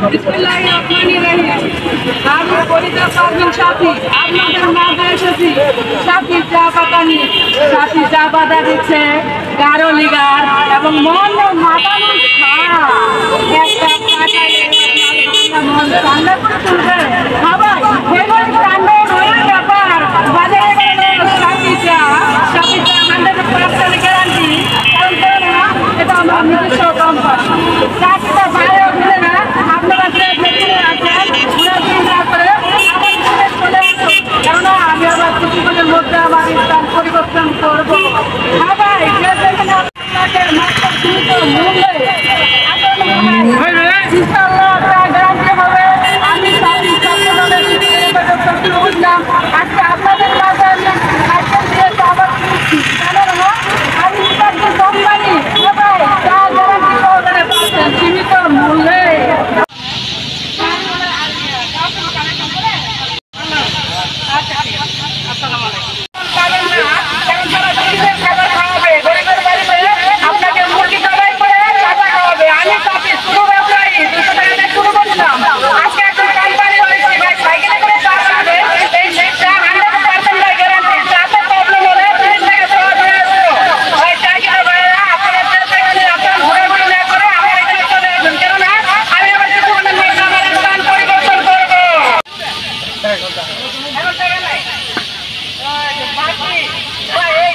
আমি কবিতা পারবেন সাথী, আপনাদের মাঝে এসেছি সাথী চা পাতা নিয়ে। সাথী চা পাতা দিচ্ছে গাঢ় লিগার এবং মন মাতানো মন ঠান্ডা করে তুলবে। সবাই ঠান্ডা ব্যাপার বাজারে গেল সাথী চা। সাথী চা 100% গ্যারান্টি, এটা আমার নিজস্ব কোম্পানি। চাটা বাইরে উঠলে না আপনারা কেননা আমি আবার কিছুক্ষণের মধ্যে আমার স্থান পরিবর্তন করবো। সবাই আপনাদের মাত্র সীমিত মূল্যে গ্যারান্টি হবে। আমি বুঝলাম আজকে আপনাদের কাছে আইটেম দিয়েছে আবার আমি কোম্পানি সবাই চা গ্যারান্টি সহকারে পাচ্ছেন সীমিত মূল্যে। আপনাকে মুরগি জবাই করে টাকা খাওয়াবে। আমি চাপি শুরু ব্যবসায়ী 200 টাকা দিয়ে শুরু করছিলাম। আজকে একটা কোম্পানি হয়েছে ভাই, সাইকেলে করে চা খাবে। এই চা 100% গ্যারান্টি। চাতে প্রবলেম হলে 30 টাকা সহ দিয়ে আসবো। ভাই চা কিনে ভাইরা আপনারা আপনার ঘোরাঘুরি না করে আমার এখানে চলে আসবেন। কেননা আমি আবার কিছুক্ষণের মধ্যে আমার স্থান পরিবর্তন করবো। এখন টাকা নাই বাকি ভাই এই